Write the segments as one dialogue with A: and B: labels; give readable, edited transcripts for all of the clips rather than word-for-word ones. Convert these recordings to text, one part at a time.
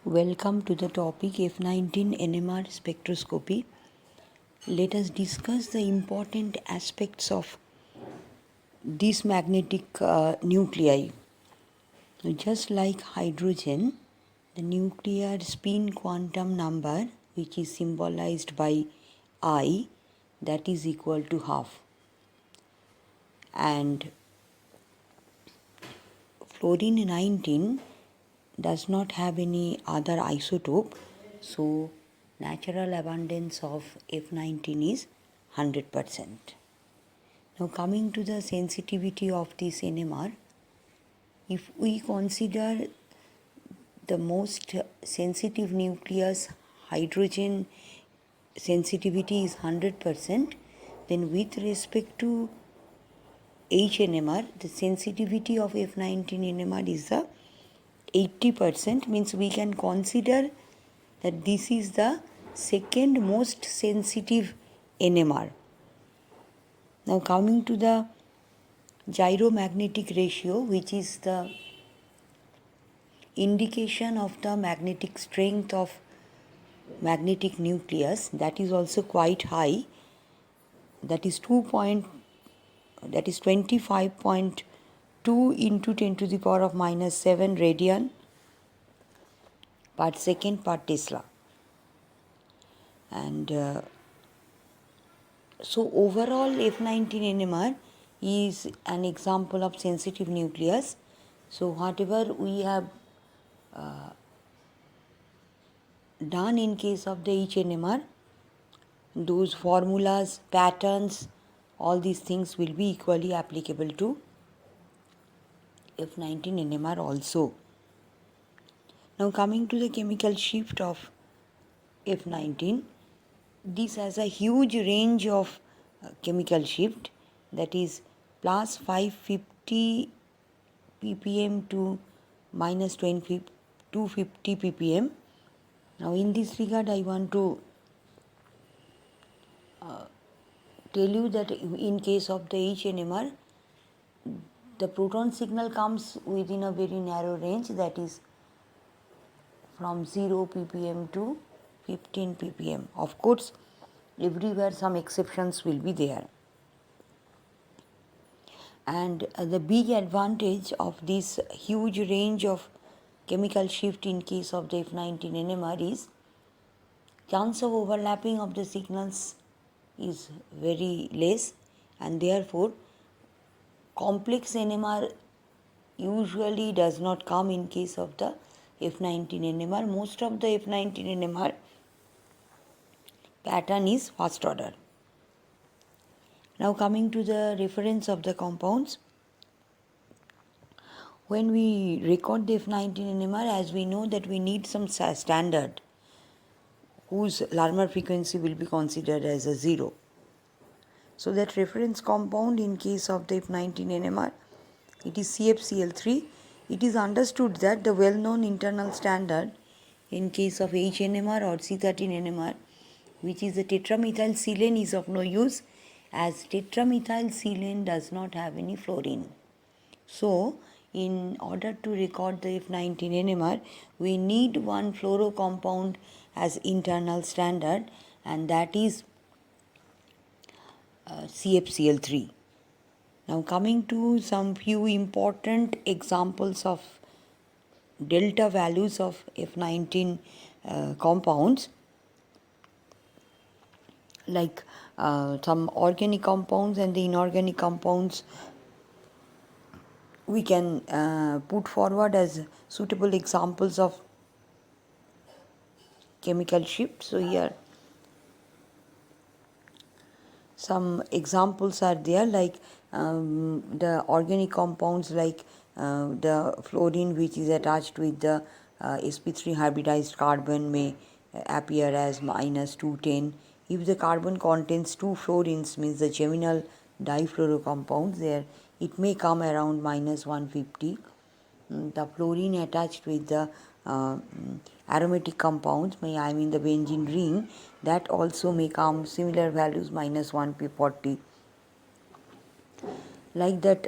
A: Welcome to the topic F19 NMR spectroscopy. Let us discuss the important aspects of these magnetic nuclei. Just like hydrogen, the nuclear spin quantum number, which is symbolized by I, that is equal to half. And fluorine 19 does not have any other isotope, so natural abundance of F19 is 100%. Now coming to the sensitivity of this NMR, if we consider the most sensitive nucleus, hydrogen sensitivity is 100%, then with respect to HNMR, the sensitivity of F19 NMR is the 80%, means we can consider that this is the second most sensitive NMR. Now coming to the gyromagnetic ratio, which is the indication of the magnetic strength of magnetic nucleus, that is also quite high, that is 25.2 into 10 to the power of minus 7 radian per second per Tesla. And so overall F19 NMR is an example of sensitive nucleus. So whatever we have done in case of the HNMR, those formulas, patterns, all these things will be equally applicable to F19 NMR also. Now coming to the chemical shift of F19, this has a huge range of chemical shift, that is plus 550 ppm to minus 250 ppm. Now in this regard I want to tell you that in case of the HNMR, the proton signal comes within a very narrow range, that is from 0 ppm to 15 ppm. Of course, everywhere some exceptions will be there. And the big advantage of this huge range of chemical shift in case of the F19 NMR is chance of overlapping of the signals is very less, and therefore complex NMR usually does not come in case of the F19 NMR. Most of the F19 NMR pattern is first order. Now coming to the reference of the compounds. When we record the F19 NMR, as we know that we need some standard whose Larmor frequency will be considered as a 0. So that reference compound in case of the F19 NMR, it is CFCl3. It is understood that the well-known internal standard in case of HNMR or C13 NMR, which is the tetramethylsilane, is of no use, as tetramethylsilane does not have any fluorine. So in order to record the F19 NMR, we need one fluoro compound as internal standard, and that is CFCl3. Now coming to some few important examples of delta values of F19 compounds, like some organic compounds and the inorganic compounds we can put forward as suitable examples of chemical shift. So here some examples are there, like the organic compounds like the fluorine, which is attached with the sp3 hybridized carbon, may appear as minus 210. If the carbon contains two fluorines, means the geminal difluorocompounds, there it may come around minus 150. The fluorine attached with the aromatic compounds, I mean the benzene ring, that also may come similar values, minus 140. Like that,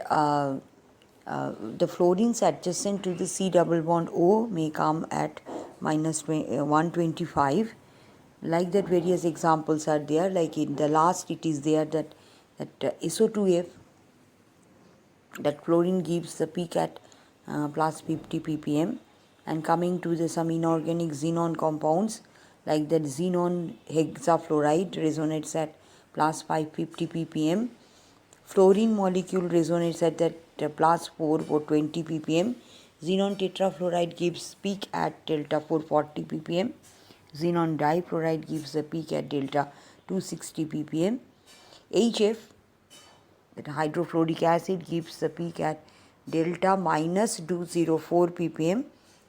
A: the fluorines adjacent to the C double bond O may come at minus 125. Like that, various examples are there. Like in the last, it is there that SO2F, that fluorine gives the peak at plus 50 ppm. And coming to the some inorganic xenon compounds, like that xenon hexafluoride resonates at plus 550 ppm. Fluorine molecule resonates at that plus 4 or 20 ppm. Xenon tetrafluoride gives peak at delta 440 ppm. Xenon difluoride gives a peak at delta 260 ppm. HF, that hydrofluoric acid, gives the peak at delta minus 204 ppm.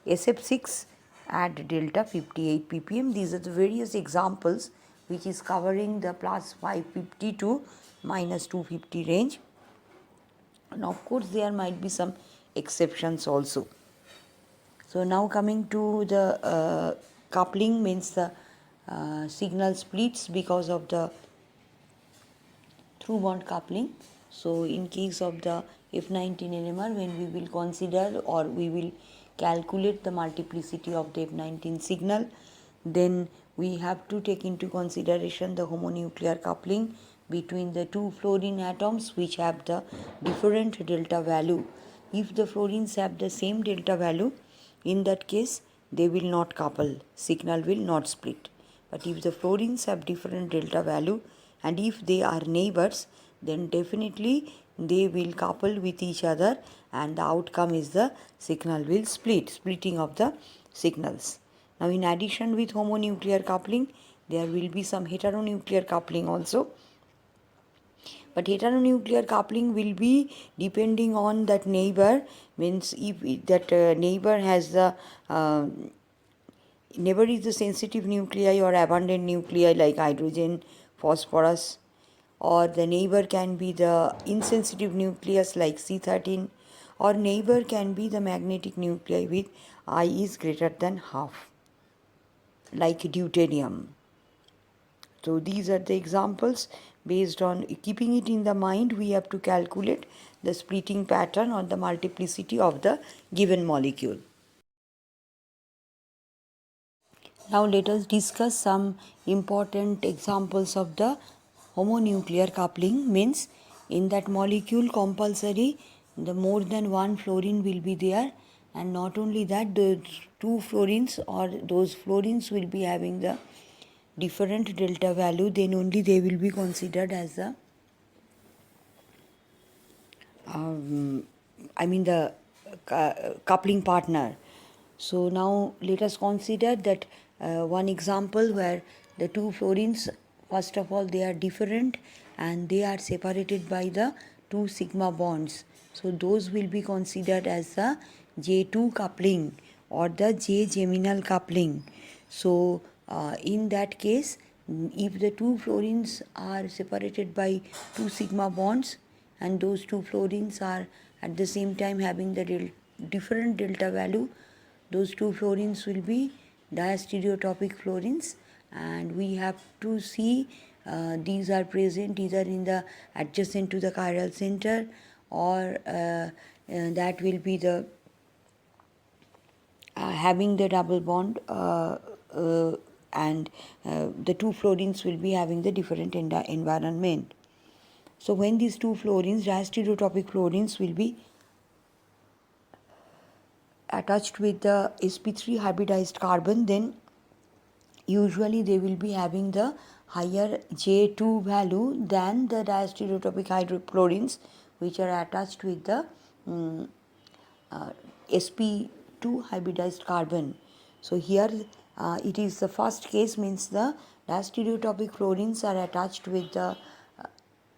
A: SF6 at delta 58 ppm. These are the various examples which is covering the plus 550 to minus 250 range. And of course, there might be some exceptions also. So now coming to the coupling, means the signal splits because of the through bond coupling. So in case of the F19 NMR, when we will consider or we will calculate the multiplicity of the F19 signal, then we have to take into consideration the homonuclear coupling between the two fluorine atoms which have the different delta value. If the fluorines have the same delta value, in that case they will not couple, signal will not split. But if the fluorines have different delta value and if they are neighbors, then definitely they will couple with each other and the outcome is the signal will splitting of the signals. Now in addition with homonuclear coupling, there will be some heteronuclear coupling also. But heteronuclear coupling will be depending on that neighbor, means if that neighbor has the neighbor is the sensitive nuclei or abundant nuclei like hydrogen, phosphorus, or the neighbor can be the insensitive nucleus like C13, or neighbor can be the magnetic nuclei with I is greater than half like deuterium. So these are the examples. Based on keeping it in the mind, we have to calculate the splitting pattern or the multiplicity of the given molecule. Now let us discuss some important examples of the homonuclear coupling. Means in that molecule compulsory the more than one fluorine will be there, and not only that, the two fluorines or those fluorines will be having the different delta value, then only they will be considered as the the coupling partner. So now let us consider that one example where the two fluorines, first of all, they are different and they are separated by the two sigma bonds. So those will be considered as the J2 coupling or the J-geminal coupling. So in that case, if the two fluorines are separated by two sigma bonds and those two fluorines are at the same time having the different delta value, those two fluorines will be diastereotopic fluorines, and we have to see these are present either in the adjacent to the chiral center or that will be the having the double bond and the two fluorines will be having the different environment. So when these two fluorines, diastereotopic fluorines, will be attached with the sp3 hybridized carbon, then usually they will be having the higher J2 value than the diastereotopic hydrofluorines which are attached with the sp2 hybridized carbon. So here it is the first case, means the diastereotopic fluorines are attached with the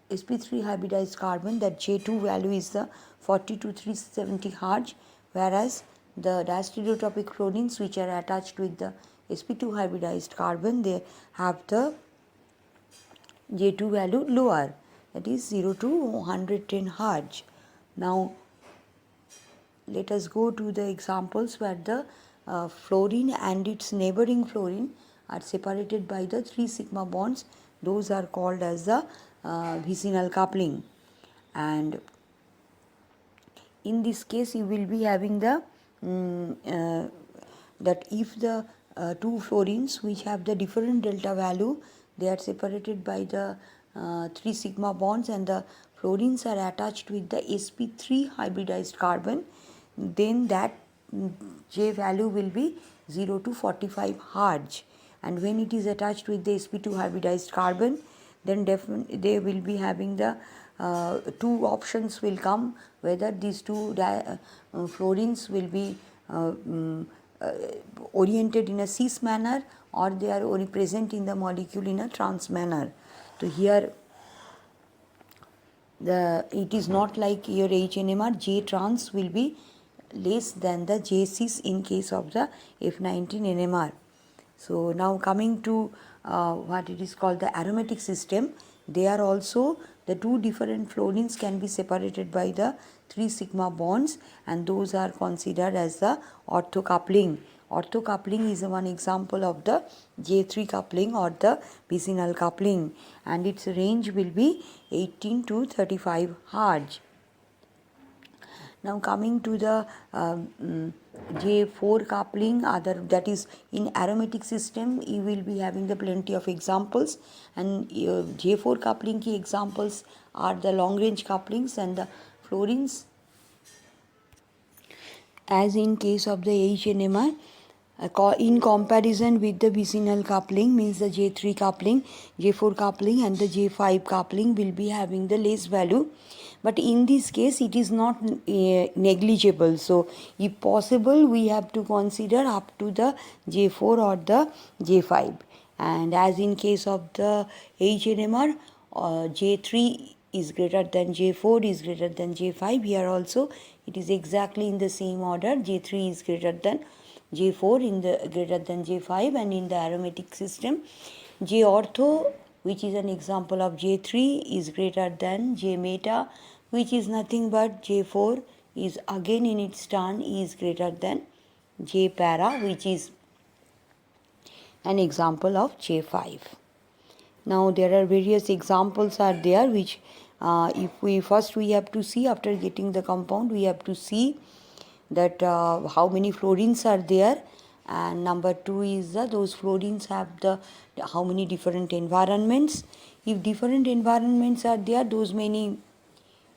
A: sp3 hybridized carbon, that J2 value is the 40 to 370 Hz, whereas the diastereotopic fluorines which are attached with the sp2 hybridized carbon, they have the J2 value lower, that is 0 to 110 Hz. Now let us go to the examples where the fluorine and its neighboring fluorine are separated by the 3 sigma bonds. Those are called as the vicinal coupling, and in this case you will be having the that if the two fluorines which have the different delta value, they are separated by the 3 sigma bonds, and the fluorines are attached with the sp3 hybridized carbon, then that J value will be 0 to 45 Hz. And when it is attached with the sp2 hybridized carbon, then they will be having the two options will come, whether these two fluorines will be oriented in a cis manner, or they are only present in the molecule in a trans manner. So here it is not like your HNMR, J trans will be less than the J cis in case of the F19 NMR. So now coming to what it is called the aromatic system, they are also the two different fluorines can be separated by the 3 sigma bonds, and those are considered as the orthocoupling. Orthocoupling is one example of the J3 coupling or the vicinal coupling, and its range will be 18 to 35 Hz. Now coming to the J4 coupling, that is in aromatic system, you will be having the plenty of examples, and J4 coupling key examples are the long range couplings and the fluorines. As in case of the HNMR, in comparison with the vicinal coupling, means the J3 coupling, J4 coupling and the J5 coupling will be having the less value, but in this case it is not negligible. So if possible, we have to consider up to the J4 or the J5. And as in case of the HNMR, J3 is greater than J4 is greater than J5. Here also it is exactly in the same order. J3 is greater than J4 in the greater than J5, and in the aromatic system, J ortho, which is an example of J3, is greater than J meta, which is nothing but J4 is again in its turn is greater than J para, which is an example of J5. Now there are various examples are there, which if we have to see, after getting the compound, we have to see that how many fluorines are there, and number two is those fluorines have the how many different environments. If different environments are there, those many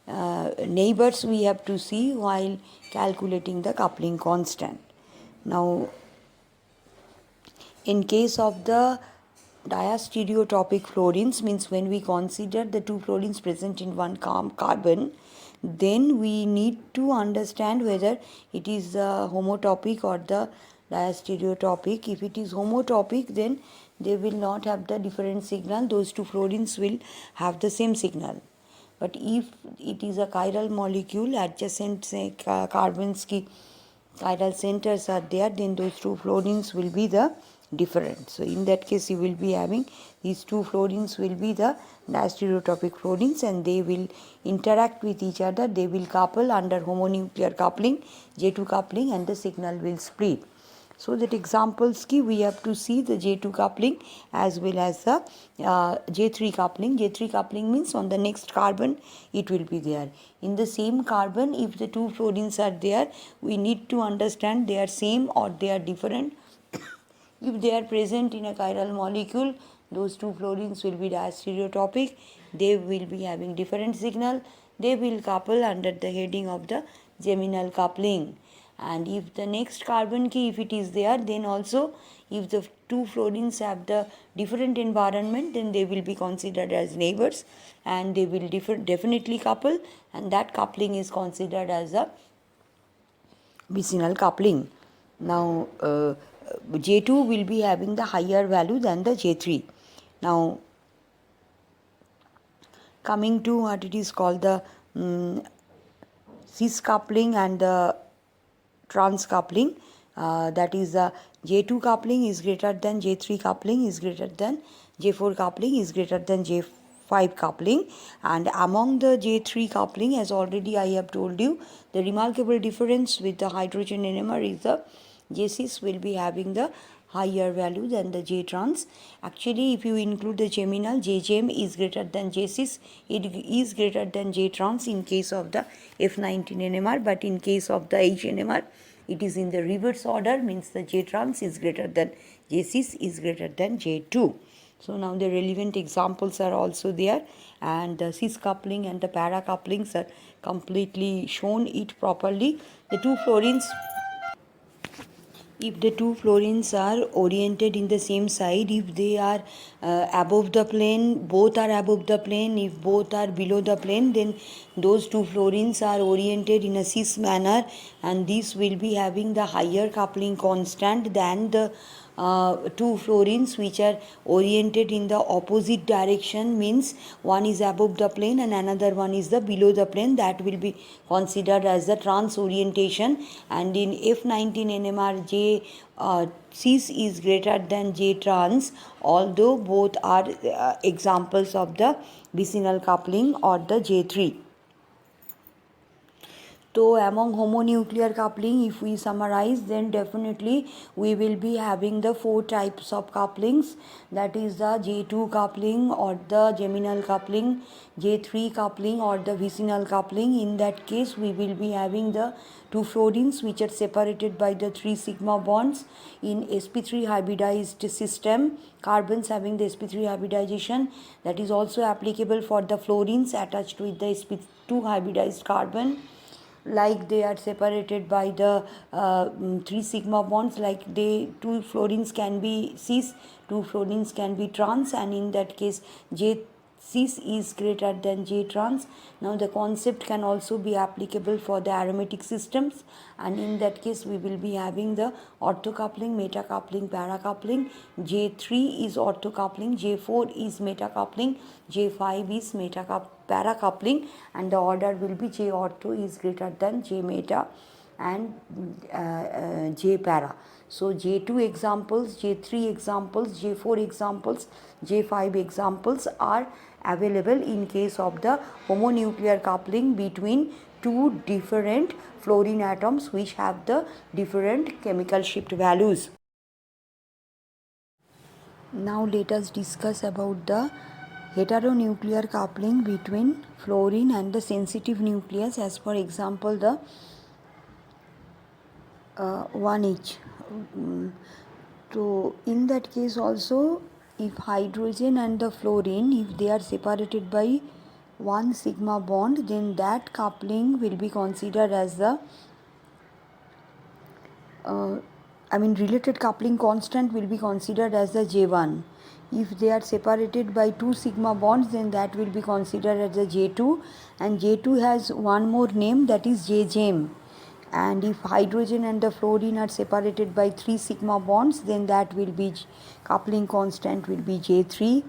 A: neighbors we have to see while calculating the coupling constant. Now in case of the diastereotopic fluorines, means when we consider the two fluorines present in one carbon, then we need to understand whether it is homotopic or the diastereotopic. If it is homotopic, then they will not have the different signal, those two fluorines will have the same signal. But if it is a chiral molecule, adjacent carbons ki chiral centers are there, then those two fluorines will be the different. So in that case, you will be having these two fluorines will be the diastereotopic fluorines, and they will interact with each other. They will couple under homonuclear coupling, J2 coupling, and the signal will split. So that examples ki we have to see the J2 coupling as well as the J3 coupling. J3 coupling means on the next carbon it will be there. In the same carbon, if the two fluorines are there, we need to understand they are same or they are different. If they are present in a chiral molecule, those two fluorines will be diastereotopic. They will be having different signal. They will couple under the heading of the geminal coupling. And if the next carbon key, if it is there, then also if the two fluorines have the different environment, then they will be considered as neighbors, and they will definitely couple, and that coupling is considered as a vicinal coupling. Now J2 will be having the higher value than the J3. Now coming to what it is called the cis coupling and the trans coupling, that is the J2 coupling is greater than J3 coupling is greater than J4 coupling is greater than J5 coupling. And among the J3 coupling, as already I have told you, the remarkable difference with the hydrogen NMR is the J cis will be having the higher value than the J trans. Actually, if you include the geminal, J gem is greater than J cis, it is greater than J trans in case of the F19 NMR, but in case of the H NMR, it is in the reverse order, means the J trans is greater than J cis is greater than J2. So now the relevant examples are also there, and the cis coupling and the para couplings are completely shown it properly. The two fluorines, if the two fluorines are oriented in the same side, if they are above the plane, both are above the plane, if both are below the plane, then those two fluorines are oriented in a cis manner, and this will be having the higher coupling constant than the two fluorines which are oriented in the opposite direction, means one is above the plane and another one is the below the plane. That will be considered as the trans orientation. And in F19 NMR, J cis is greater than J trans, although both are examples of the vicinal coupling or the J3. So among homonuclear coupling, if we summarize, then definitely we will be having the four types of couplings, that is the J2 coupling or the geminal coupling, J3 coupling or the vicinal coupling. In that case, we will be having the two fluorines which are separated by the 3 sigma bonds. In sp3 hybridized system, carbons having the sp3 hybridization, that is also applicable for the fluorines attached with the sp2 hybridized carbon, like they are separated by the 3 sigma bonds, like they two fluorines can be cis, two fluorines can be trans, and in that case J cis is greater than J trans. Now the concept can also be applicable for the aromatic systems, and in that case we will be having the orthocoupling, metacoupling, paracoupling. J3 is orthocoupling, J4 is metacoupling, J5 is paracoupling, and the order will be J ortho is greater than J meta and J para. So J2 examples, J3 examples, J4 examples, J5 examples are available in case of the homonuclear coupling between two different fluorine atoms which have the different chemical shift values. Now let us discuss about the heteronuclear coupling between fluorine and the sensitive nucleus, as for example the 1H. So in that case also, if hydrogen and the fluorine, if they are separated by 1 sigma bond, then that coupling will be considered as the related coupling constant will be considered as the J1. If they are separated by 2 sigma bonds, then that will be considered as the J2, and J2 has one more name, that is JGEM. And if hydrogen and the fluorine are separated by 3 sigma bonds, then that will be coupling constant will be J3.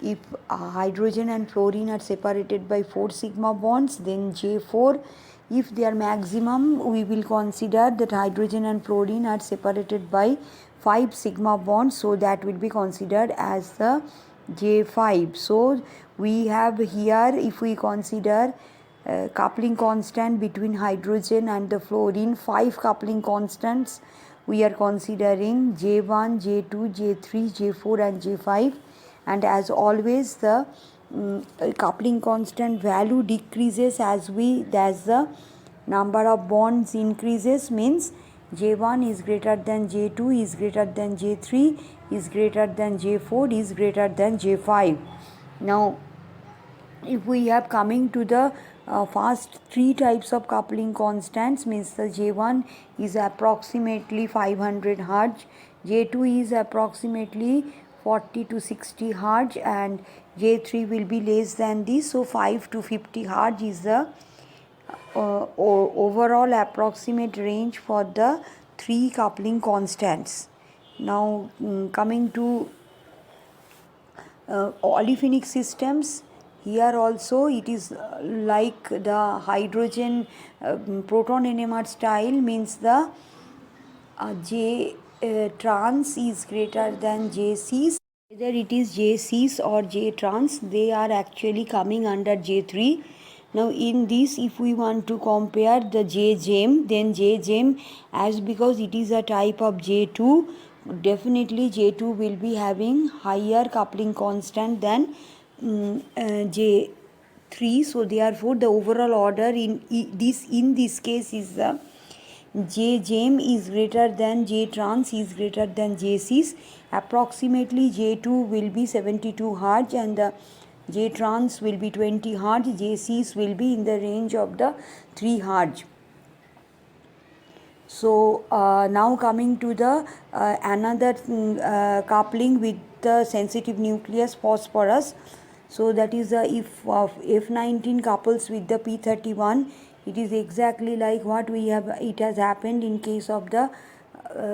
A: If hydrogen and fluorine are separated by 4 sigma bonds, then J4. If they are maximum, we will consider that hydrogen and fluorine are separated by 5 sigma bonds, so that will be considered as the J5. So we have here, if we consider coupling constant between hydrogen and the fluorine, 5 coupling constants we are considering: J1, J2, J3, J4 and J5. And as always, the coupling constant value decreases as the number of bonds increases, means J1 is greater than J2 is greater than J3 is greater than J4 is greater than J5. Now if we have coming to the first 3 types of coupling constants, means the J1 is approximately 500 Hz, J2 is approximately 40 to 60 Hz, and J3 will be less than this. So 5 to 50 Hz is the overall approximate range for the 3 coupling constants. Now coming to olefinic systems, here also it is like the hydrogen proton NMR style, means the J trans is greater than J cis. Whether it is J cis or J trans, they are actually coming under J3. Now in this, if we want to compare the JGEM, then JGEM, as because it is a type of J2, definitely J2 will be having higher coupling constant than J3. So therefore the overall order in this case is the Jgem is greater than Jtrans is greater than Jcis. Approximately J2 will be 72 Hz and the Jtrans will be 20 Hz. Jcis will be in the range of the 3 Hz. So now coming to the another coupling with the sensitive nucleus phosphorus. So that is if F19 couples with the P31, it is exactly like what we have, it has happened in case of the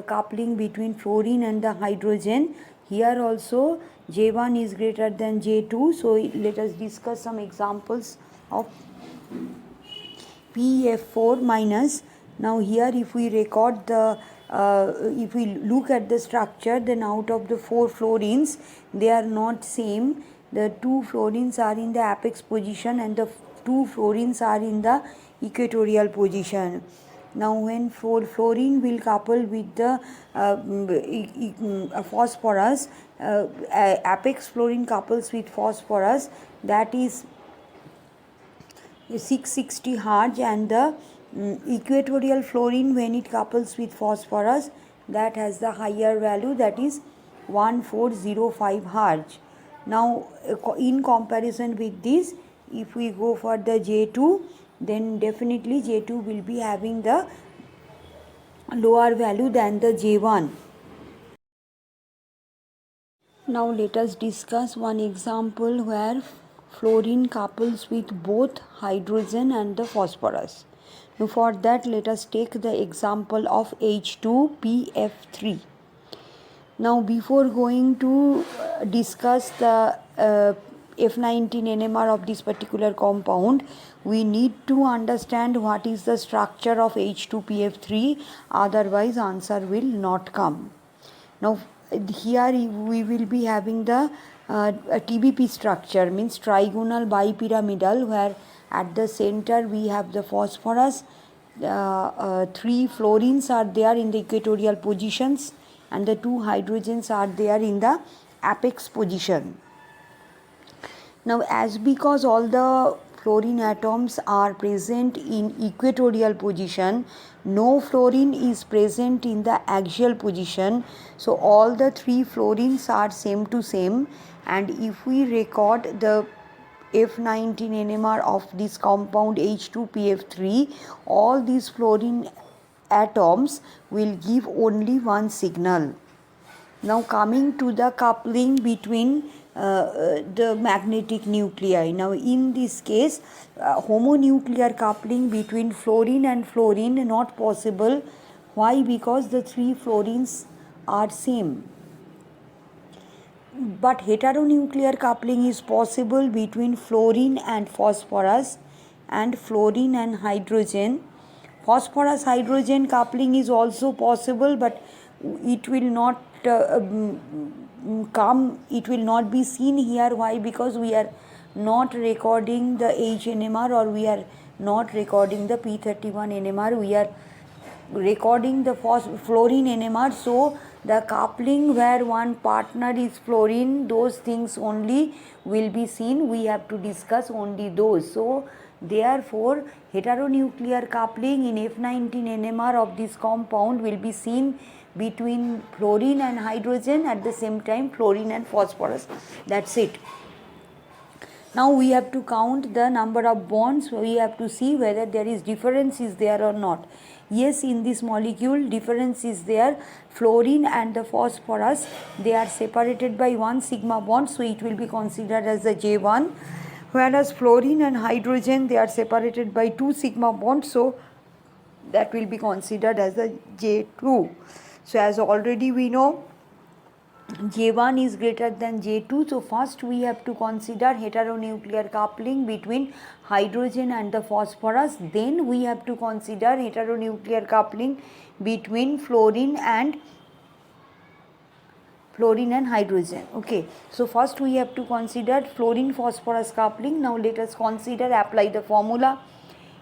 A: coupling between fluorine and the hydrogen. Here also J1 is greater than J2. So let us discuss some examples of PF4 minus. Now here if we record the if we look at the structure, then out of the 4 fluorines, they are not same. The 2 fluorines are in the apex position and the 2 fluorines are in the equatorial position. Now when fluorine will couple with the phosphorus, apex fluorine couples with phosphorus, that is 660 Hz, and the equatorial fluorine when it couples with phosphorus, that has the higher value, that is 1405 Hz. Now in comparison with this, if we go for the J2, then definitely J2 will be having the lower value than the J1. Now let us discuss one example where fluorine couples with both hydrogen and the phosphorus. Now for that, let us take the example of H2PF3. Now before going to discuss the F19 NMR of this particular compound, we need to understand what is the structure of H2PF3, otherwise answer will not come. Now here we will be having the TBP structure, means trigonal bipyramidal, where at the center we have the phosphorus, 3 fluorines are there in the equatorial positions and the 2 hydrogens are there in the apex position. Now as because all the fluorine atoms are present in equatorial position, no fluorine is present in the axial position, so all the 3 fluorines are same to same. And if we record the F19 NMR of this compound H2PF3, all these fluorine atoms will give only one signal. Now coming to the coupling between the magnetic nuclei. Now in this case, homonuclear coupling between fluorine and fluorine not possible. Why? Because the 3 fluorines are same. But heteronuclear coupling is possible between fluorine and phosphorus and fluorine and hydrogen. Phosphorus hydrogen coupling is also possible, but it will not it will not be seen here. Why? Because we are not recording the HNMR, or we are not recording the P31 NMR, we are recording the fluorine NMR. So the coupling where one partner is fluorine, those things only will be seen. We have to discuss only those. So therefore heteronuclear coupling in F19 NMR of this compound will be seen between fluorine and hydrogen, at the same time fluorine and phosphorus. That's it. Now we have to count the number of bonds. We have to see whether there is difference is there or not. Yes, in this molecule difference is there. Fluorine and the phosphorus, they are separated by 1 sigma bond, so it will be considered as the J1. Whereas fluorine and hydrogen, they are separated by 2 sigma bonds, so that will be considered as the J2. So as already we know, J1 is greater than J2. So first we have to consider heteronuclear coupling between hydrogen and the phosphorus. Then we have to consider heteronuclear coupling between fluorine and hydrogen. Okay, so first we have to consider fluorine phosphorus coupling. Now let us consider, apply the formula.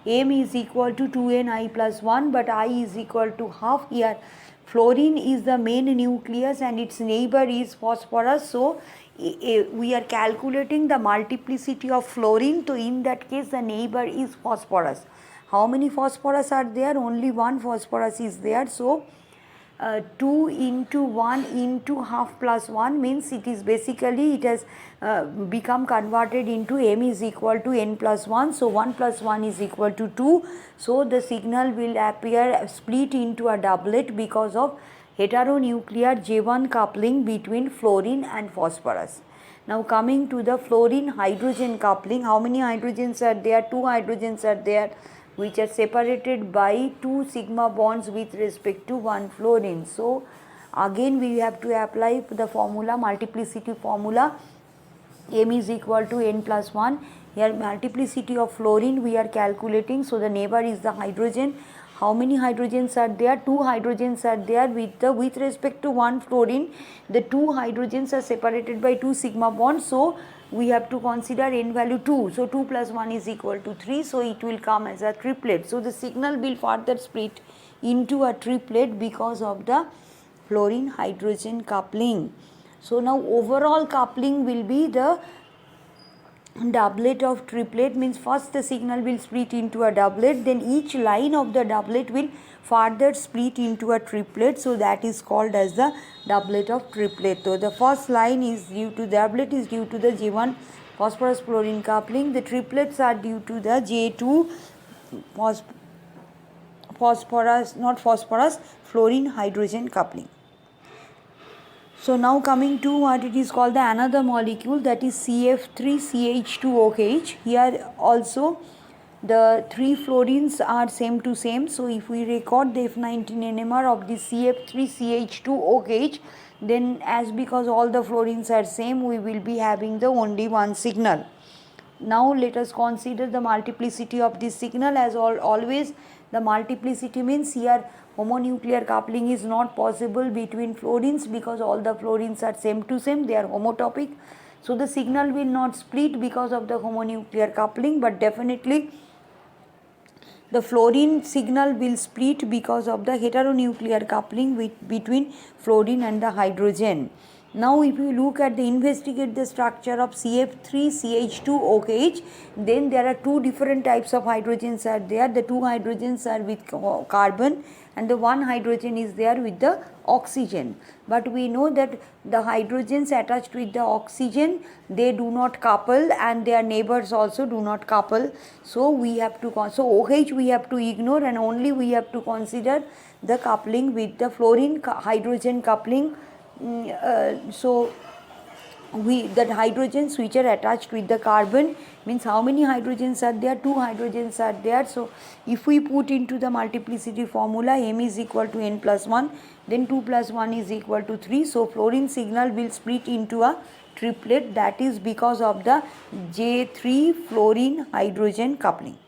A: M is equal to 2ni plus 1, but I is equal to half. Here fluorine is the main nucleus and its neighbor is phosphorus, so we are calculating the multiplicity of fluorine, so in that case the neighbor is phosphorus. how many phosphorus are there? Only one phosphorus is there. So 2 into 1 into half plus 1 means it is basically it has become converted into m is equal to n plus 1. So 1 plus 1 is equal to 2. So the signal will appear split into a doublet because of heteronuclear J1 coupling between fluorine and phosphorus. Now coming to the fluorine hydrogen coupling, how many hydrogens are there? 2 hydrogens are there, which are separated by 2 sigma bonds with respect to 1 fluorine. So again we have to apply the formula, multiplicity formula, m is equal to n plus 1. Here multiplicity of fluorine we are calculating, so the neighbor is the hydrogen. How many hydrogens are there? 2 hydrogens are there with respect to 1 fluorine. The 2 hydrogens are separated by 2 sigma bonds, so we have to consider n value 2. So 2 plus 1 is equal to 3, so it will come as a triplet. So the signal will further split into a triplet because of the fluorine hydrogen coupling. So now overall coupling will be the doublet of triplet, means first the signal will split into a doublet, then each line of the doublet will further split into a triplet. So that is called as the doublet of triplet. So the first line is due to doublet is due to the J1 phosphorus fluorine coupling. The triplets are due to the J2 fluorine hydrogen coupling. So now coming to what it is called the another molecule, that is CF3CH2OH. Here also the 3 fluorines are same to same. So if we record the F19 NMR of the CF3CH2OH, then as because all the fluorines are same, we will be having the only one signal. Now let us consider the multiplicity of this signal. As always, the multiplicity means here homonuclear coupling is not possible between fluorines because all the fluorines are same to same, they are homotopic. So the signal will not split because of the homonuclear coupling, but definitely the fluorine signal will split because of the heteronuclear coupling between fluorine and the hydrogen. Now if you look at investigate the structure of CF3CH2OH, then there are 2 different types of hydrogens are there. The 2 hydrogens are with carbon and the 1 hydrogen is there with the oxygen. But we know that the hydrogens attached with the oxygen, they do not couple and their neighbors also do not couple. So we have to OH we have to ignore and only we have to consider the coupling with the fluorine hydrogen coupling. So that hydrogens which are attached with the carbon, means how many hydrogens are there? 2 hydrogens are there. So if we put into the multiplicity formula, m is equal to n plus 1, then 2 plus 1 is equal to 3. So fluorine signal will split into a triplet, that is because of the J3 fluorine hydrogen coupling.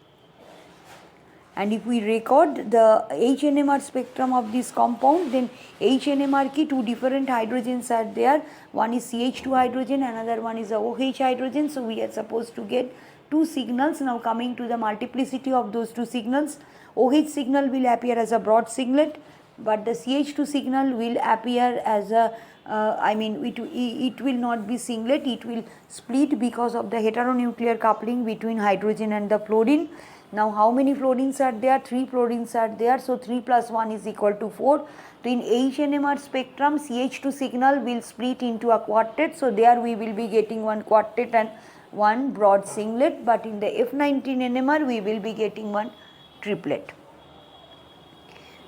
A: And if we record the HNMR spectrum of this compound, then HNMR ki 2 different hydrogens are there. One is CH2 hydrogen, another one is a OH hydrogen. So we are supposed to get 2 signals. Now coming to the multiplicity of those 2 signals, OH signal will appear as a broad singlet, but the CH2 signal will appear as a it will not be singlet, it will split because of the heteronuclear coupling between hydrogen and the fluorine. Now how many fluorines are there? 3 fluorines are there. So 3 plus 1 is equal to 4. So in HNMR spectrum, CH2 signal will split into a quartet. So there we will be getting 1 quartet and 1 broad singlet. But in the F19 NMR, we will be getting 1 triplet.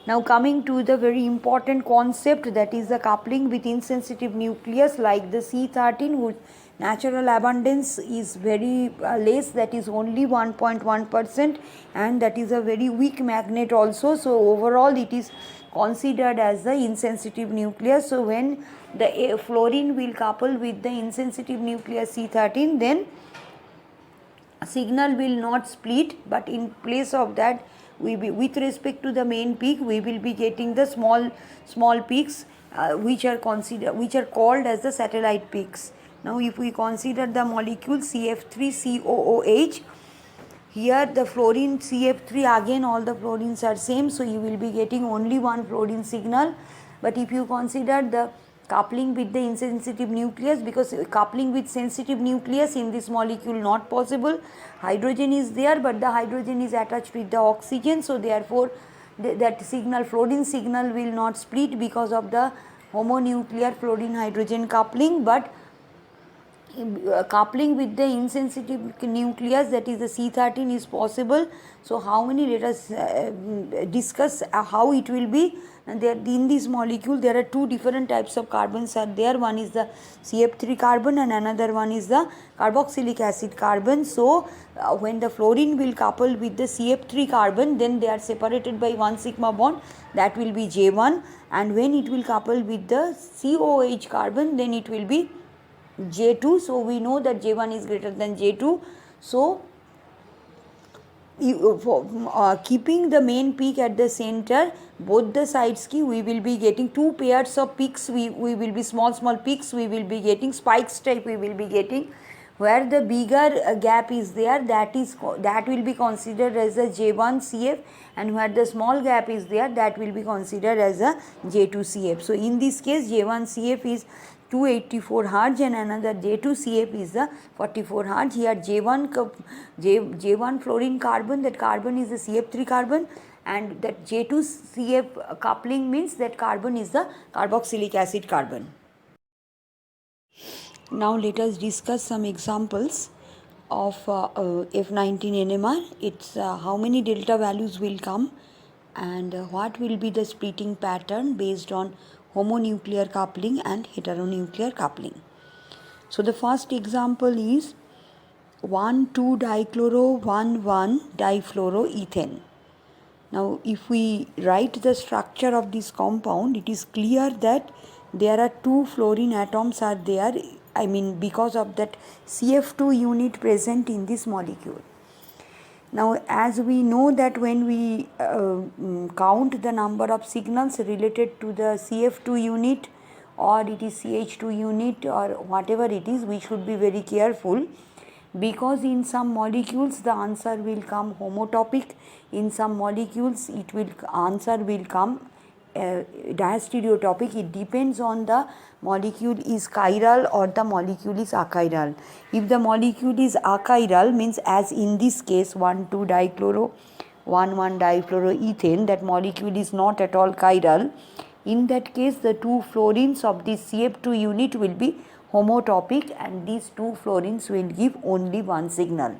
A: Now coming to the very important concept, that is the coupling with insensitive nucleus like the C13, whose natural abundance is very less, that is only 1.1%, and that is a very weak magnet also. So overall it is considered as the insensitive nucleus. So when the fluorine will couple with the insensitive nucleus C13, then signal will not split, but in place of that, with respect to the main peak, we will be getting the small peaks which are called as the satellite peaks. Now if we consider the molecule CF3COOH, here the fluorine CF3, again all the fluorines are same, so you will be getting only 1 fluorine signal. But if you consider the coupling with the insensitive nucleus, because coupling with sensitive nucleus in this molecule not possible. Hydrogen is there, but the hydrogen is attached with the oxygen, so therefore that signal, fluorine signal, will not split because of the homonuclear fluorine hydrogen coupling. But coupling with the insensitive nucleus, that is the C13, is possible. So how many, let us discuss how it will be. There in this molecule there are two different types of carbons are there. One is the CF3 carbon and another one is the carboxylic acid carbon. So when the fluorine will couple with the CF3 carbon, then they are separated by 1 sigma bond, that will be J1, and when it will couple with the COH carbon, then it will be J2. So we know that J1 is greater than J2. So keeping the main peak at the center, both the sides ki we will be getting two pairs of peaks. We will be small peaks we will be getting, spikes type we will be getting. Where the bigger gap is there, that will be considered as a J1 CF, and where the small gap is there, that will be considered as a J2 CF. So in this case J1 CF is 284 Hz and another J2 CF is the 44 Hz. Here J1 fluorine carbon, that carbon is the CF3 carbon, and that J2 CF coupling means that carbon is the carboxylic acid carbon. Now let us discuss some examples of F19 NMR. It's how many delta values will come, and what will be the splitting pattern based on homonuclear coupling and heteronuclear coupling. So the first example is 1,2-dichloro-1,1-difluoroethane. Now if we write the structure of this compound, it is clear that there are two fluorine atoms are there, because of that CF2 unit present in this molecule. Now as we know that when we count the number of signals related to the CF2 unit, or it is CH2 unit, or whatever it is, we should be very careful, because in some molecules the answer will come homotopic, in some molecules answer will come diastereotopic. It depends on the molecule is chiral or the molecule is achiral. If the molecule is achiral, means as in this case 1,2-dichloro-1,1-difluoroethane, that molecule is not at all chiral. In that case the two fluorines of this CF2 unit will be homotopic, and these two fluorines will give only one signal.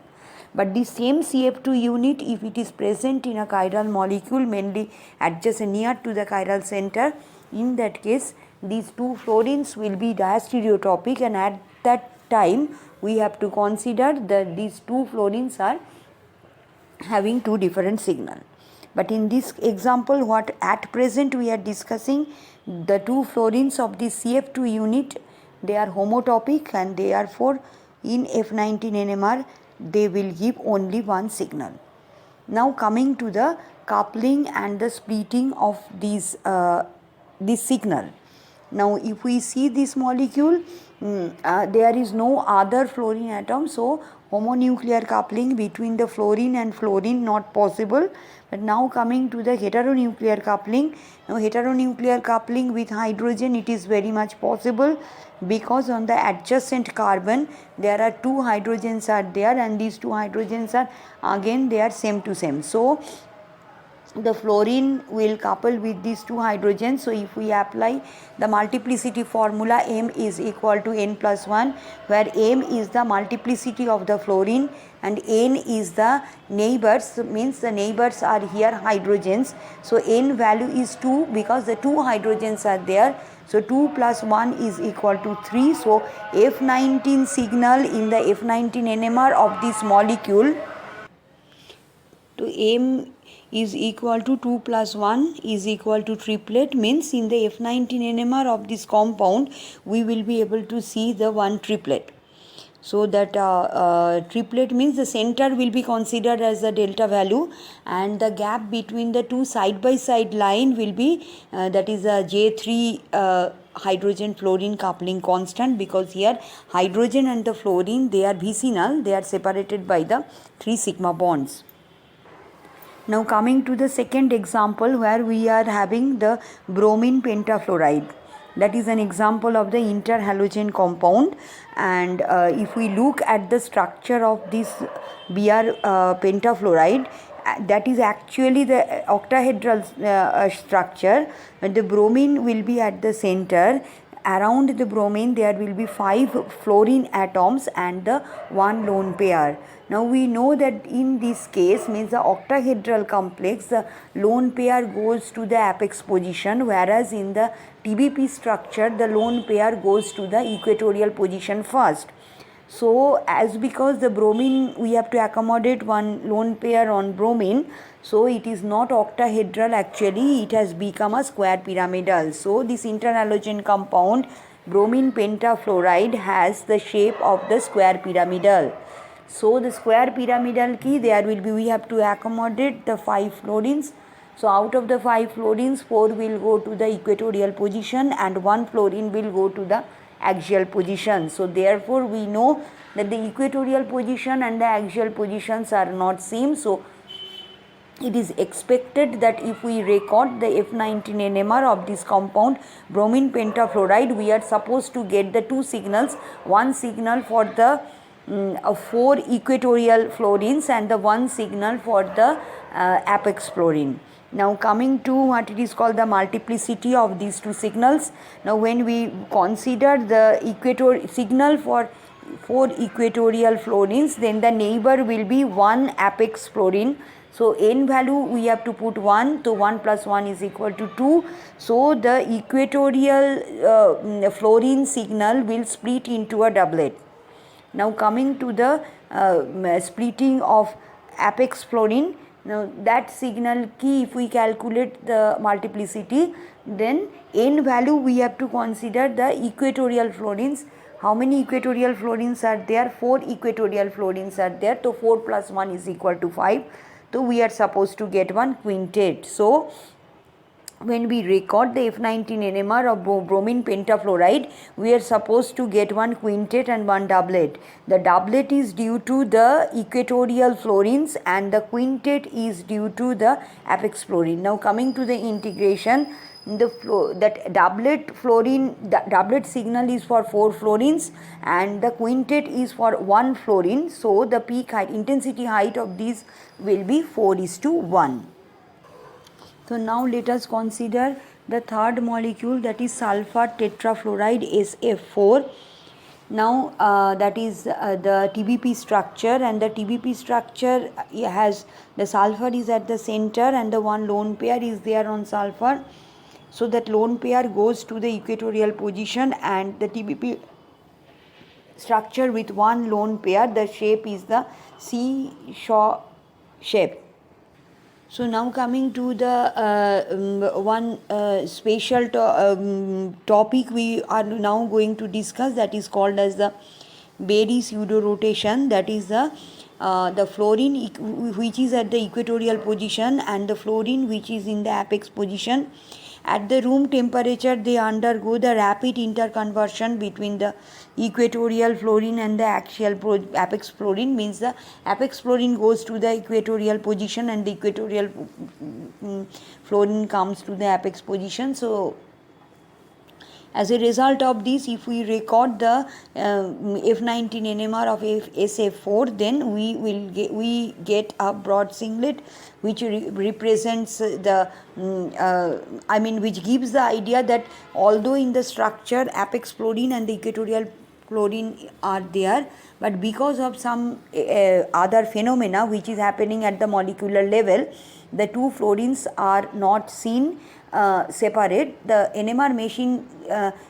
A: But the same CF2 unit, if it is present in a chiral molecule, mainly adjacent near to the chiral center, in that case these two fluorines will be diastereotopic, and at that time we have to consider that these two fluorines are having two different signals. But in this example, what at present we are discussing, the two fluorines of the CF2 unit, they are homotopic, and therefore in F19 NMR they will give only one signal. Now coming to the coupling and the splitting of this signal. Now if we see this molecule, there is no other fluorine atom, so homonuclear coupling between the fluorine and fluorine not possible. But now coming to the heteronuclear coupling, now heteronuclear coupling with hydrogen, it is very much possible, because on the adjacent carbon there are two hydrogens are there, and these two hydrogens are again they are same to same. So the fluorine will couple with these two hydrogens. So if we apply the multiplicity formula, M is equal to N plus 1, where M is the multiplicity of the fluorine and N is the neighbors, means the neighbors are here hydrogens. So N value is 2 because the two hydrogens are there. So 2 plus 1 is equal to 3. So F19 signal in the F19 NMR of this molecule to M is equal to 2 plus 1 is equal to triplet, means in the F19 NMR of this compound we will be able to see the one triplet. So that triplet means the center will be considered as the delta value, and the gap between the two side by side line will be that is a J3 hydrogen fluorine coupling constant, because here hydrogen and the fluorine, they are vicinal, they are separated by the 3 sigma bonds. Now coming to the second example, where we are having the bromine pentafluoride. that is an example of the interhalogen compound. And if we look at the structure of this Br pentafluoride, that is actually the octahedral structure. The bromine will be at the center. Around the bromine there will be 5 fluorine atoms and the 1 lone pair. Now we know that in this case, means the octahedral complex, the lone pair goes to the apex position, whereas in the TBP structure the lone pair goes to the equatorial position first. So as because the bromine we have to accommodate 1 lone pair on bromine, so it is not octahedral, actually it has become a square pyramidal. So this interhalogen compound bromine pentafluoride has the shape of the square pyramidal. So the square pyramidal key, there will be, we have to accommodate the 5 fluorines. So out of the 5 fluorines, 4 will go to the equatorial position and 1 fluorine will go to the axial position. So therefore we know that the equatorial position and the axial positions are not same. So it is expected that if we record the F19 NMR of this compound bromine pentafluoride, we are supposed to get the 2 signals, one signal for the 4 equatorial fluorines and the 1 signal for the apex fluorine. Now coming to what it is called the multiplicity of these 2 signals. Now when we consider the signal for 4 equatorial fluorines, then the neighbor will be 1 apex fluorine. So n value we have to put 1, so 1 plus 1 is equal to 2. So the equatorial fluorine signal will split into a doublet. Now coming to the splitting of apex fluorine, now that signal key, if we calculate the multiplicity, then n value we have to consider the equatorial fluorines. How many equatorial fluorines are there? 4 equatorial fluorines are there. So 4 plus 1 is equal to 5. So we are supposed to get 1 quintet. So when we record the F19 NMR of bromine pentafluoride, we are supposed to get 1 quintet and 1 doublet. The doublet is due to the equatorial fluorines and the quintet is due to the apex fluorine. Now coming to the integration, that doublet fluorine, the doublet signal is for 4 fluorines and the quintet is for 1 fluorine. So the peak height, intensity height of these will be 4:1. So now let us consider the third molecule, that is sulfur tetrafluoride SF4. Now that is the TBP structure, and the TBP structure has the sulfur is at the center and the 1 lone pair is there on sulfur. So that lone pair goes to the equatorial position, and the TBP structure with 1 lone pair, the shape is the seesaw shape. So now coming to the one special topic we are now going to discuss, that is called as the Berry pseudo rotation. That is the fluorine which is at the equatorial position and the fluorine which is in the apex position. At the room temperature, they undergo the rapid interconversion between the equatorial fluorine and the apex fluorine. Means the apex fluorine goes to the equatorial position and the equatorial fluorine comes to the apex position. So as a result of this, if we record the F19 NMR of SF4, then we get a broad singlet which represents the which gives the idea that although in the structure apex fluorine and the equatorial fluorine are there, but because of some other phenomena which is happening at the molecular level, the 2 fluorines are not seen separate. The NMR machine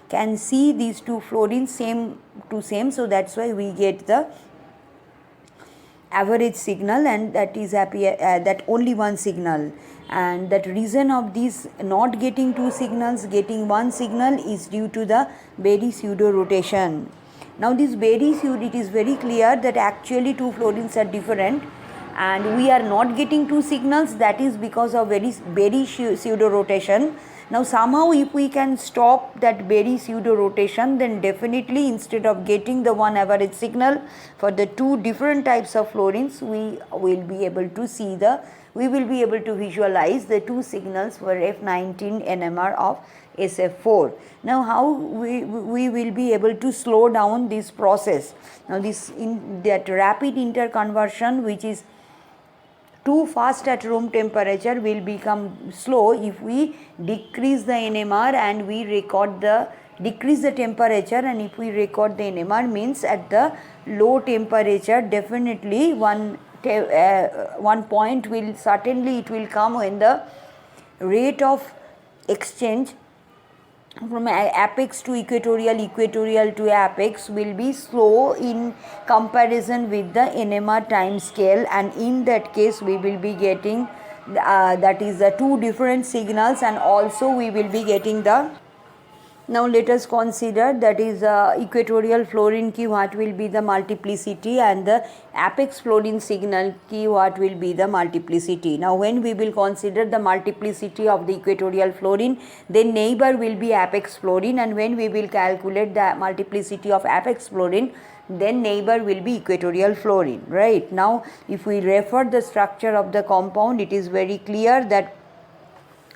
A: can see these 2 fluorines same to same, so that's why we get the average signal, and that is that only 1 signal. And that reason of this not getting 2 signals, getting 1 signal, is due to the Berry pseudo rotation. Now this Berry pseudo, it is very clear that actually 2 fluorines are different and we are not getting 2 signals. That is because of Berry pseudo rotation. Now somehow if we can stop that Berry pseudo rotation, then definitely instead of getting the 1 average signal for the 2 different types of fluorines, we will be able to visualize the 2 signals for F19 NMR of SF4. Now how we will be able to slow down this process? Now that rapid interconversion, which is too fast at room temperature, will become slow if we decrease the NMR and we decrease the temperature, and if we record the NMR, means at the low temperature definitely one point will certainly it will come when the rate of exchange from apex to equatorial, equatorial to apex will be slow in comparison with the NMR time scale, and in that case we will be getting that is the two different signals, and also we will be getting the. Now let us consider that is equatorial fluorine key, what will be the multiplicity, and the apex fluorine signal key, what will be the multiplicity. Now when we will consider the multiplicity of the equatorial fluorine, then neighbor will be apex fluorine, and when we will calculate the multiplicity of apex fluorine, then neighbor will be equatorial fluorine, right? Now if we refer the structure of the compound, it is very clear that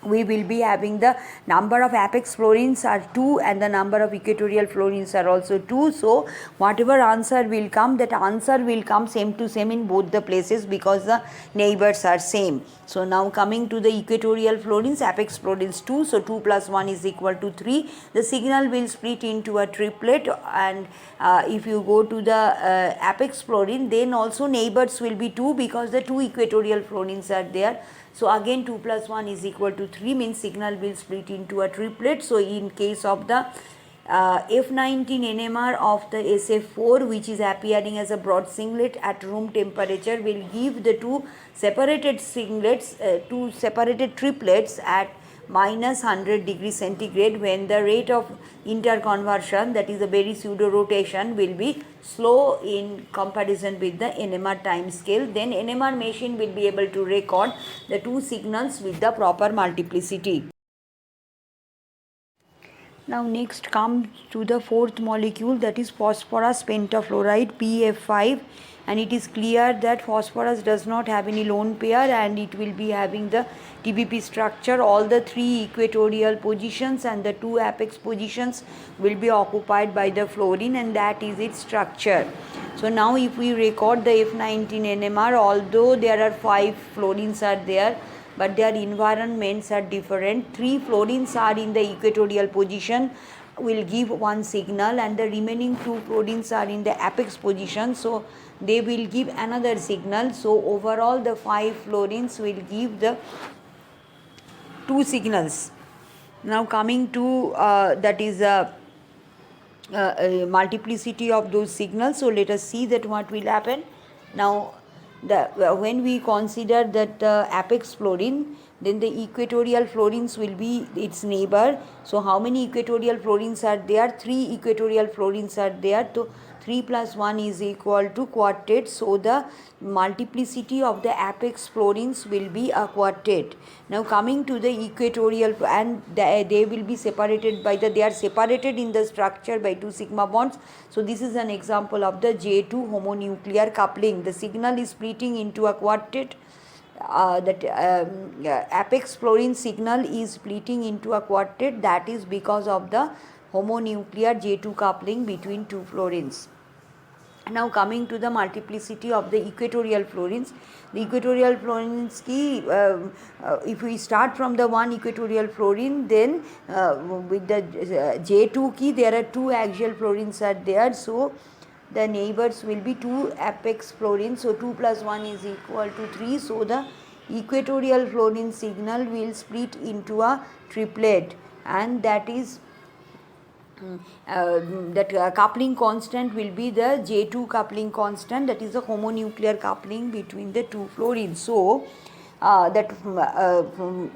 A: we will be having the number of apex fluorines are 2 and the number of equatorial fluorines are also 2. So whatever answer will come, that answer will come same to same in both the places because the neighbors are same. So now coming to the equatorial fluorines, apex fluorines 2, so 2 plus 1 is equal to 3. The signal will split into a triplet, and if you go to the apex fluorine, then also neighbors will be 2 because the 2 equatorial fluorines are there. So again 2 plus 1 is equal to 3, means signal will split into a triplet. So in case of the F19 NMR of the SF4, which is appearing as a broad singlet at room temperature, will give the two separated singlets, two separated triplets at minus 100 degree centigrade, when the rate of interconversion, that is a very pseudo rotation, will be slow in comparison with the NMR time scale. Then NMR machine will be able to record the two signals with the proper multiplicity. Now next comes to the fourth molecule, that is phosphorus pentafluoride, PF5, and it is clear that phosphorus does not have any lone pair and it will be having the TBP structure. All the 3 equatorial positions and the 2 apex positions will be occupied by the fluorine, and that is its structure. So now if we record the F19 NMR, although there are 5 fluorines are there, but their environments are different. 3 fluorines are in the equatorial position, will give one signal, and the remaining 2 fluorines are in the apex position, so they will give another signal. So overall the 5 fluorines will give the 2 signals. Now coming to that is multiplicity of those signals. So let us see that what will happen. Now when we consider that apex fluorine, then the equatorial fluorines will be its neighbor. So how many equatorial fluorines are there? 3 equatorial fluorines are there. So 3 plus 1 is equal to quartet. So the multiplicity of the apex fluorines will be a quartet. Now coming to the equatorial, and they will be separated by they are separated in the structure by 2 sigma bonds. So this is an example of the J2 homonuclear coupling. The signal is splitting into a quartet. Apex fluorine signal is splitting into a quartet. That is because of the homonuclear J2 coupling between 2 fluorines. Now coming to the multiplicity of the equatorial fluorines. The equatorial fluorines key, if we start from the 1 equatorial fluorine, then with the J2 key there are 2 axial fluorines are there. So the neighbors will be 2 apex fluorines. So 2 plus 1 is equal to 3. So the equatorial fluorine signal will split into a triplet, and that is coupling constant will be the J2 coupling constant, that is the homonuclear coupling between the 2 fluorines. So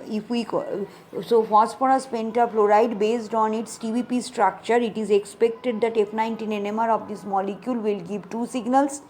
A: if we phosphorus pentafluoride, based on its TBP structure, it is expected that F19 NMR of this molecule will give 2 signals,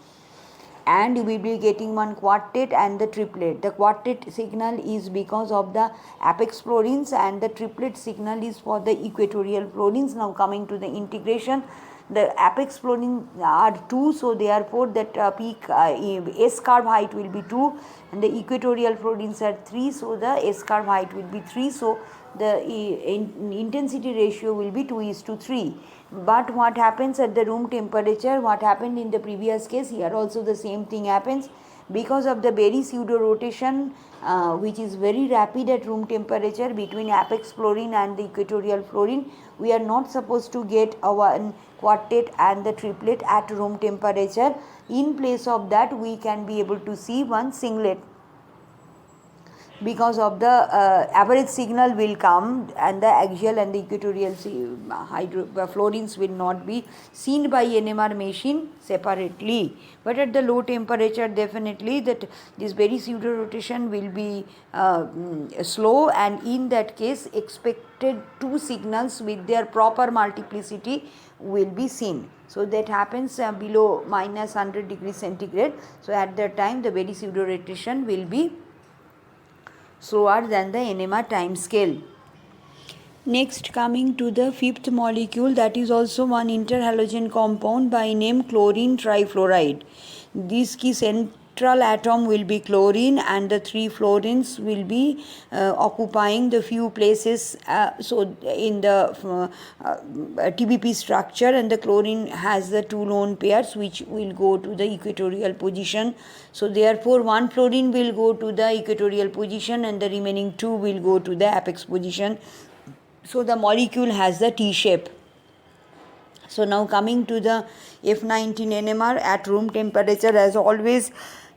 A: and we will be getting one quartet and the triplet. The quartet signal is because of the apex fluorines, and the triplet signal is for the equatorial fluorines. Now coming to the integration, the apex fluorines are 2, so therefore that peak S curve height will be 2, and the equatorial fluorines are 3, so the S curve height will be 3. So the intensity ratio will be 2:3. But what happens at the room temperature, what happened in the previous case, here also the same thing happens. Because of the very pseudo rotation which is very rapid at room temperature between apex fluorine and the equatorial fluorine, we are not supposed to get our quartet and the triplet at room temperature. In place of that, we can be able to see one singlet, because of the average signal will come and the axial and the equatorial fluorines will not be seen by NMR machine separately. But at the low temperature, definitely that this very pseudo rotation will be slow, and in that case expected two signals with their proper multiplicity will be seen. So that happens below minus 100 degrees centigrade. So at that time the very pseudo rotation will be slower than the NMR time scale. Next, coming to the fifth molecule, that is also one interhalogen compound by name chlorine trifluoride. This key central atom will be chlorine, and the three fluorines will be occupying the few places so in the TBP structure, and the chlorine has the two lone pairs which will go to the equatorial position. So therefore one fluorine will go to the equatorial position and the remaining two will go to the apex position. So the molecule has the T shape. So now coming to the F19 NMR at room temperature, as always,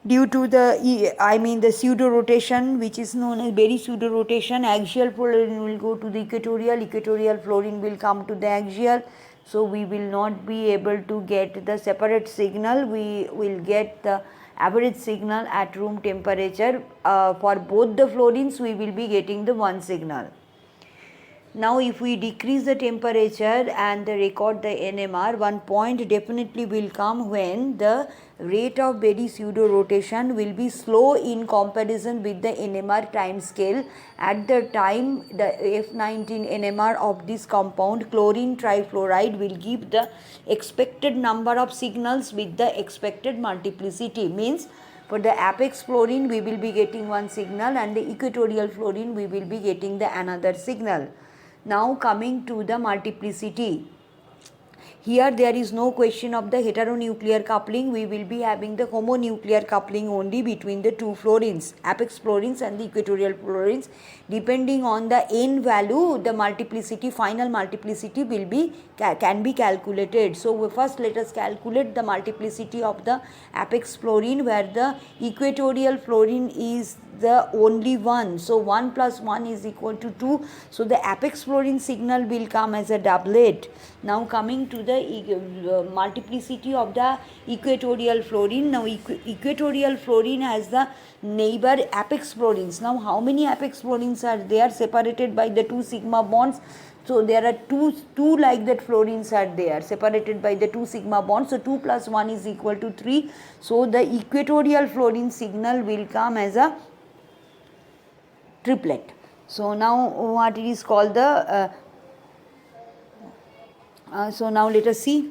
A: due to the pseudo rotation, which is known as very pseudo rotation, axial fluorine will go to the equatorial fluorine will come to the axial. So we will not be able to get the separate signal, we will get the average signal at room temperature. For both the fluorines we will be getting the one signal. Now if we decrease the temperature and record the NMR, one point definitely will come when the rate of very pseudo rotation will be slow in comparison with the NMR time scale. At the time the F19 NMR of this compound chlorine trifluoride will give the expected number of signals with the expected multiplicity. Means for the apex fluorine we will be getting one signal, and the equatorial fluorine we will be getting the another signal. Now coming to the multiplicity, here there is no question of the heteronuclear coupling, we will be having the homonuclear coupling only between the two fluorines, apex fluorines and the equatorial fluorines. Depending on the n value, the multiplicity, final multiplicity will be can be calculated. So first let us calculate the multiplicity of the apex fluorine, where the equatorial fluorine is the only one. So 1 plus 1 is equal to 2. So the apex fluorine signal will come as a doublet. Now coming to the multiplicity of the equatorial fluorine. Now equatorial fluorine has the neighbor apex fluorines. Now how many apex fluorines are there separated by the two sigma bonds? So there are two like that fluorines are there separated by the two sigma bonds. So 2 plus 1 is equal to 3. So the equatorial fluorine signal will come as a triplet. So now what it is called the so now let us see.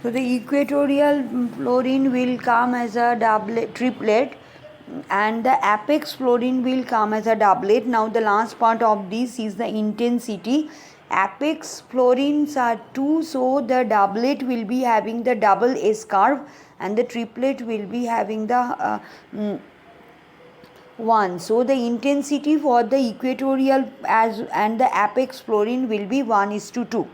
A: So the equatorial fluorine will come as a triplet, and the apex fluorine will come as a doublet. Now the last part of this is the intensity. Apex fluorines are 2, so the doublet will be having the double S curve, and the triplet will be having the 1. So the intensity for the equatorial and the apex fluorine will be 1:2.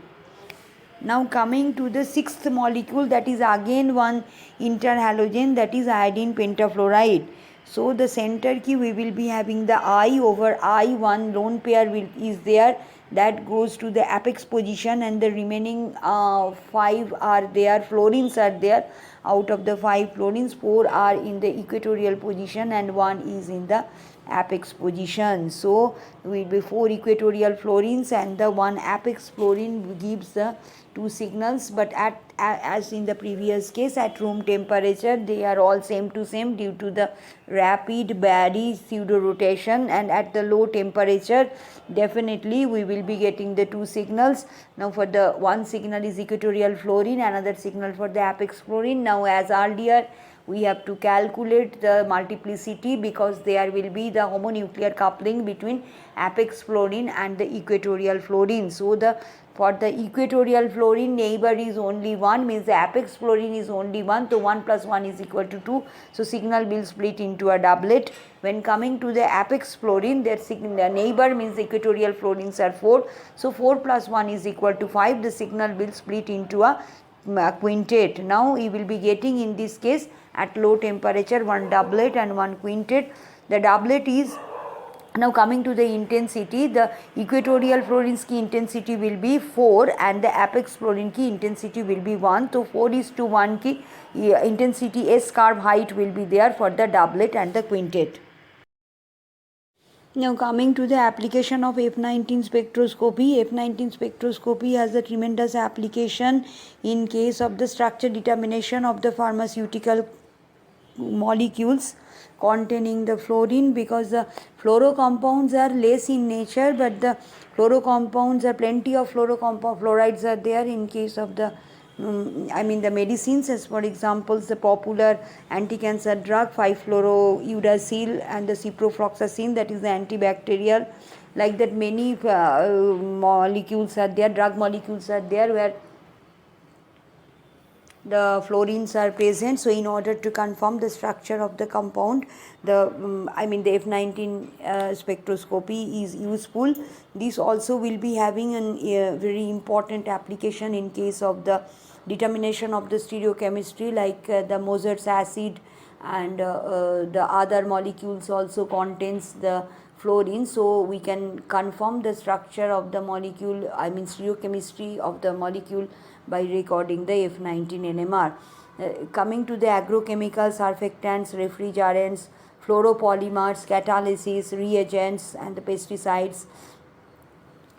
A: Now coming to the sixth molecule, that is again one interhalogen, that is iodine pentafluoride. So the center key we will be having the I over I, one lone pair is there that goes to the apex position, and the remaining 5 are there, fluorines are there. Out of the 5 fluorines, 4 are in the equatorial position and 1 is in the apex position. So will be 4 equatorial fluorines and the 1 apex fluorine gives the 2 signals, but as in the previous case at room temperature they are all same to same due to the rapid very pseudo rotation, and at the low temperature definitely we will be getting the 2 signals. Now for the one signal is equatorial fluorine, another signal for the apex fluorine. Now as earlier we have to calculate the multiplicity because there will be the homonuclear coupling between apex fluorine and the equatorial fluorine. So for the equatorial fluorine, neighbor is only 1, means the apex fluorine is only 1, so 1 plus 1 is equal to 2. So signal will split into a doublet. When coming to the apex fluorine, their neighbor means the equatorial fluorines are 4. So 4 plus 1 is equal to 5. The signal will split into a quintet. Now we will be getting in this case at low temperature one doublet and one quintet. The doublet is, now coming to the intensity, the equatorial fluorine's key intensity will be 4 and the apex fluorine key intensity will be 1. So 4:1 key intensity S curve height will be there for the doublet and the quintet. Now coming to the application of F19 spectroscopy, F19 spectroscopy has a tremendous application in case of the structure determination of the pharmaceutical molecules containing the fluorine, because the fluorocompounds are less in nature, but the fluorocompounds are plenty of fluorides are there in case of the the medicines, as for example the popular anti-cancer drug 5-fluorouracil and the ciprofloxacin, that is the antibacterial. Like that many molecules are there, drug molecules are there where the fluorines are present. So in order to confirm the structure of the compound, the the F19 spectroscopy is useful. This also will be having a very important application in case of the determination of the stereochemistry, like the Mozart's acid and the other molecules also contains the fluorine. So we can confirm the structure of the molecule, stereochemistry of the molecule by recording the F19 NMR. Coming to the agrochemicals, surfactants, refrigerants, fluoropolymers, catalysis, reagents and the pesticides,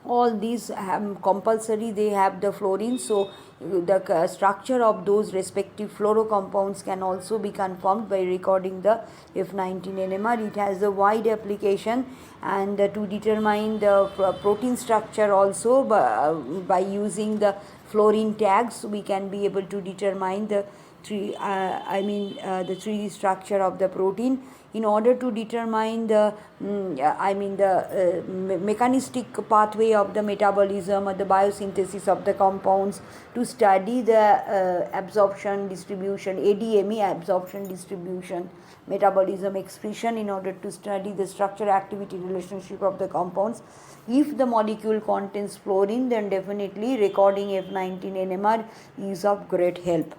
A: all these have compulsory, they have the fluorine. So the structure of those respective fluorocompounds can also be confirmed by recording the F19 NMR. It has a wide application, and to determine the protein structure also by using the fluorine tags, we can be able to determine the 3D structure of the protein. In order to determine the mechanistic pathway of the metabolism or the biosynthesis of the compounds, to study the absorption distribution, ADME, absorption distribution, metabolism excretion, in order to study the structure activity relationship of the compounds. If the molecule contains fluorine, then definitely recording F19 NMR is of great help.